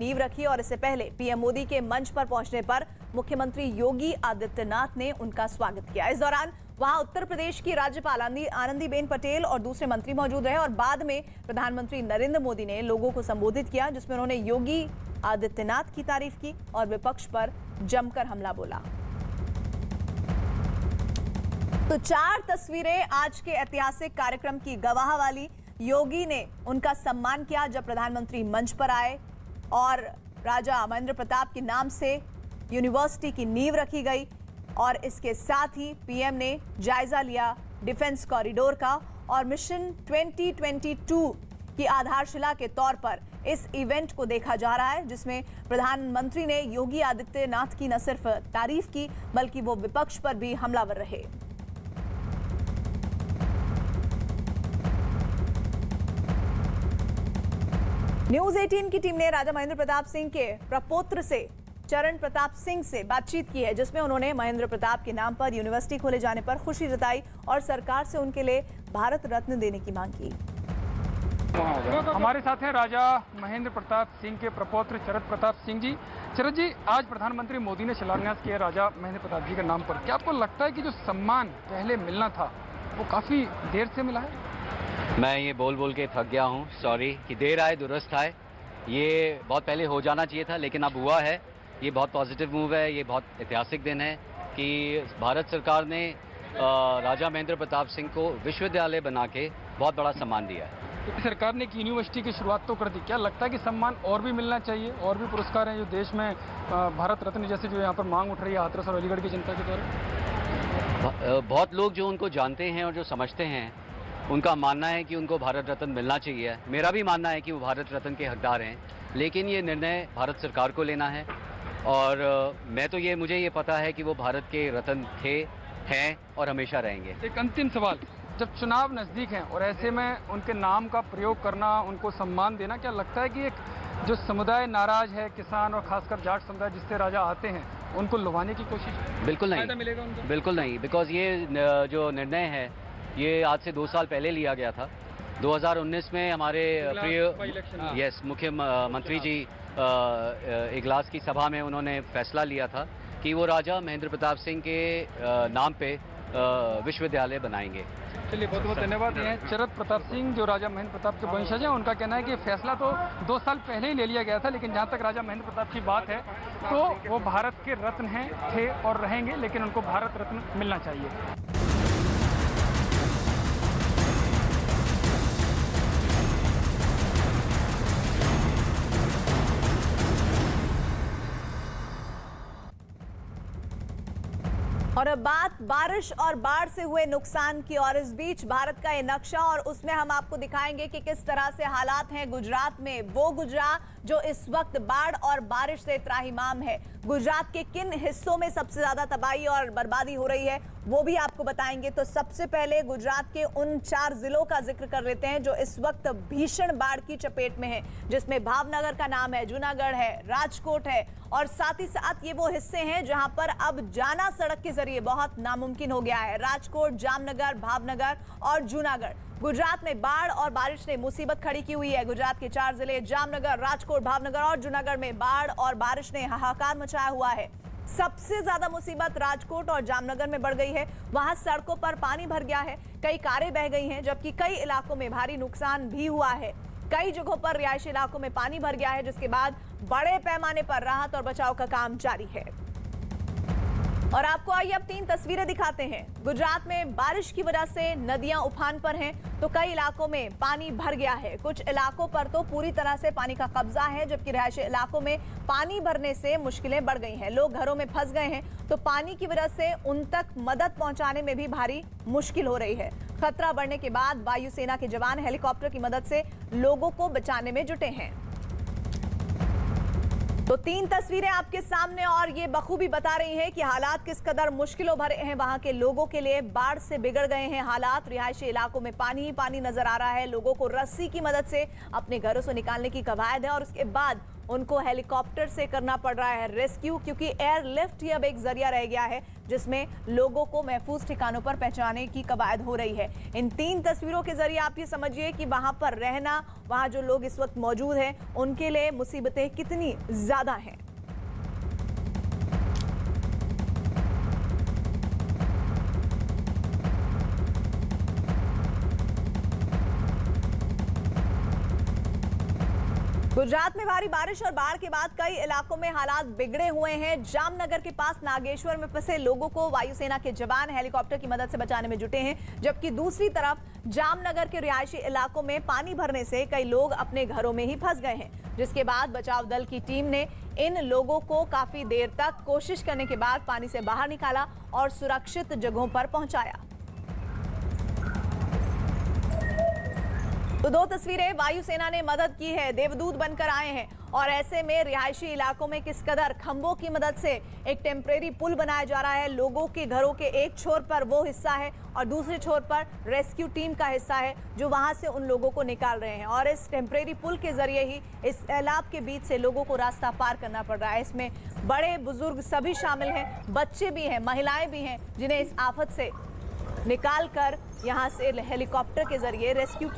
नींव रखी और इससे पहले पीएम मोदी के मंच पर पहुंचने पर मुख्यमंत्री योगी आदित्यनाथ ने उनका स्वागत किया। इस दौरान वहां उत्तर प्रदेश की राज्यपाल आनंदीबेन पटेल और दूसरे मंत्री मौजूद रहे और बाद में प्रधानमंत्री नरेंद्र मोदी ने लोगों को संबोधित किया, जिसमें उन्होंने योगी आदित्यनाथ की तारीफ की और विपक्ष पर जमकर हमला बोला। तो 4 तस्वीरें आज के ऐतिहासिक कार्यक्रम की गवाह वाली। योगी ने उनका सम्मान किया जब प्रधानमंत्री मंच पर आए और राजा महेंद्र प्रताप के नाम से यूनिवर्सिटी की नींव रखी गई और इसके साथ ही पीएम ने जायजा लिया डिफेंस कॉरिडोर का और मिशन 2022 की आधारशिला के तौर पर इस इवेंट को देखा जा रहा है, जिसमें प्रधानमंत्री ने योगी आदित्यनाथ की न सिर्फ तारीफ की बल्कि वो विपक्ष पर भी हमलावर रहे। न्यूज 18 की टीम ने राजा महेंद्र प्रताप सिंह के प्रपौत्र से चरण प्रताप सिंह से बातचीत की है, जिसमें उन्होंने महेंद्र प्रताप के नाम पर यूनिवर्सिटी खोले जाने पर खुशी जताई और सरकार से उनके लिए भारत रत्न देने की मांग की। हमारे साथ हैं राजा महेंद्र प्रताप सिंह के प्रपौत्र चरण प्रताप सिंह जी। चरण जी, आज प्रधानमंत्री मोदी ने शिलान्यास किया राजा महेंद्र प्रताप जी के नाम पर। क्या आपको लगता है कि जो सम्मान पहले मिलना था वो काफी देर से मिला है? मैं ये बोल बोल के थक गया हूँ, सॉरी कि देर आए दुरुस्त आए। ये बहुत पहले हो जाना चाहिए था लेकिन अब हुआ है। ये बहुत पॉजिटिव मूव है, ये बहुत ऐतिहासिक दिन है कि भारत सरकार ने राजा महेंद्र प्रताप सिंह को विश्वविद्यालय बना के बहुत बड़ा सम्मान दिया है। क्योंकि सरकार ने एक यूनिवर्सिटी की शुरुआत तो कर दी, क्या लगता है कि सम्मान और भी मिलना चाहिए? और भी पुरस्कार हैं जो देश में भारत रत्न जैसे जो यहाँ पर मांग उठ रही है हाथरस और अलीगढ़ की जनता के द्वारा? बहुत लोग जो उनको जानते हैं और जो समझते हैं उनका मानना है कि उनको भारत रत्न मिलना चाहिए। मेरा भी मानना है कि वो भारत रत्न के हकदार हैं, लेकिन ये निर्णय भारत सरकार को लेना है और मुझे ये पता है कि वो भारत के रत्न थे, हैं और हमेशा रहेंगे। एक अंतिम सवाल, जब चुनाव नज़दीक हैं और ऐसे में उनके नाम का प्रयोग करना, उनको सम्मान देना, क्या लगता है कि एक जो समुदाय नाराज है, किसान और खासकर जाट समुदाय जिससे राजा आते हैं, उनको लुभाने की कोशिश? बिल्कुल नहीं, मिलेगा उनको? बिल्कुल नहीं, बिकॉज ये जो निर्णय है ये आज से 2 साल पहले लिया गया था। 2019 में हमारे प्रिय मुख्यमंत्री जी इजलास की सभा में उन्होंने फैसला लिया था कि वो राजा महेंद्र प्रताप सिंह के नाम पे विश्वविद्यालय बनाएंगे। चलिए, बहुत बहुत धन्यवाद। ये चरण प्रताप सिंह जो राजा महेंद्र प्रताप के वंशज हैं, उनका कहना है कि फैसला तो 2 साल पहले ही ले लिया गया था, लेकिन जहां तक राजा महेंद्र प्रताप की बात है तो वो भारत के रत्न हैं, थे और रहेंगे, लेकिन उनको भारत रत्न मिलना चाहिए। और अब बात बारिश और बाढ़ से हुए नुकसान की और इस बीच भारत का ये नक्शा और उसमें हम आपको दिखाएंगे कि किस तरह से हालात हैं गुजरात में। वो गुजरात जो इस वक्त बाढ़ और बारिश से त्राहिमाम है। गुजरात के किन हिस्सों में सबसे ज्यादा तबाही और बर्बादी हो रही है वो भी आपको बताएंगे। तो सबसे पहले गुजरात के उन 4 जिलों का जिक्र कर लेते हैं जो इस वक्त भीषण बाढ़ की चपेट में है, जिसमें भावनगर का नाम है, जूनागढ़ है, राजकोट है और साथ ही साथ ये वो हिस्से हैं जहां पर अब जाना सड़क के जरिए बहुत नामुमकिन हो गया है। राजकोट, जामनगर, भावनगर और जूनागढ़। गुजरात में बाढ़ और बारिश ने मुसीबत खड़ी की हुई है। गुजरात के 4 जिले जामनगर, राजकोट, भावनगर और जूनागढ़ में बाढ़ और बारिश ने हाहाकार मचाया हुआ है। सबसे ज्यादा मुसीबत राजकोट और जामनगर में बढ़ गई है। वहां सड़कों पर पानी भर गया है, कई कारें बह गई हैं, जबकि कई इलाकों में भारी नुकसान भी हुआ है। कई जगहों पर रिहायशी इलाकों में पानी भर गया है, जिसके बाद बड़े पैमाने पर राहत और बचाव का काम जारी है। और आपको आइए अब 3 तस्वीरें दिखाते हैं। गुजरात में बारिश की वजह से नदियां उफान पर हैं, तो कई इलाकों में पानी भर गया है। कुछ इलाकों पर तो पूरी तरह से पानी का कब्जा है, जबकि रिहायशी इलाकों में पानी भरने से मुश्किलें बढ़ गई हैं। लोग घरों में फंस गए हैं, तो पानी की वजह से उन तक मदद पहुंचाने में भी भारी मुश्किल हो रही है। खतरा बढ़ने के बाद वायुसेना के जवान हेलीकॉप्टर की मदद से लोगों को बचाने में जुटे हैं। तो 3 तस्वीरें आपके सामने और ये बखूबी बता रही हैं कि हालात किस कदर मुश्किलों भरे हैं वहां के लोगों के लिए। बाढ़ से बिगड़ गए हैं हालात, रिहायशी इलाकों में पानी ही पानी नजर आ रहा है। लोगों को रस्सी की मदद से अपने घरों से निकालने की कवायद है और उसके बाद उनको हेलीकॉप्टर से करना पड़ रहा है रेस्क्यू, क्योंकि एयरलिफ्ट ही अब एक जरिया रह गया है जिसमें लोगों को महफूज ठिकानों पर पहुंचाने की कवायद हो रही है। इन 3 तस्वीरों के जरिए आप ये समझिए कि वहां पर रहना, वहां जो लोग इस वक्त मौजूद हैं, उनके लिए मुसीबतें कितनी ज्यादा हैं। गुजरात में भारी बारिश और बाढ़ के बाद कई इलाकों में हालात बिगड़े हुए हैं। जामनगर के पास नागेश्वर में फंसे लोगों को वायुसेना के जवान हेलीकॉप्टर की मदद से बचाने में जुटे हैं, जबकि दूसरी तरफ जामनगर के रिहायशी इलाकों में पानी भरने से कई लोग अपने घरों में ही फंस गए हैं, जिसके बाद बचाव दल की टीम ने इन लोगों को काफी देर तक कोशिश करने के बाद पानी से बाहर निकाला और सुरक्षित जगहों पर पहुंचाया। तो 2 तस्वीरें, वायुसेना ने मदद की है, देवदूत बनकर आए हैं और ऐसे में रिहायशी इलाकों में किस कदर खंभों की मदद से एक टेम्परेरी पुल बनाया जा रहा है। लोगों के घरों के एक छोर पर वो हिस्सा है और दूसरे छोर पर रेस्क्यू टीम का हिस्सा है जो वहां से उन लोगों को निकाल रहे हैं और इस टेम्परेरी पुल के जरिए ही इस सैलाब के बीच से लोगों को रास्ता पार करना पड़ रहा है। इसमें बड़े बुजुर्ग सभी शामिल हैं, बच्चे भी हैं, महिलाएं भी हैं, जिन्हें इस आफत से निकाल कर यहाँ से हेलीकॉप्टर के जरिए रेस्क्यू किया।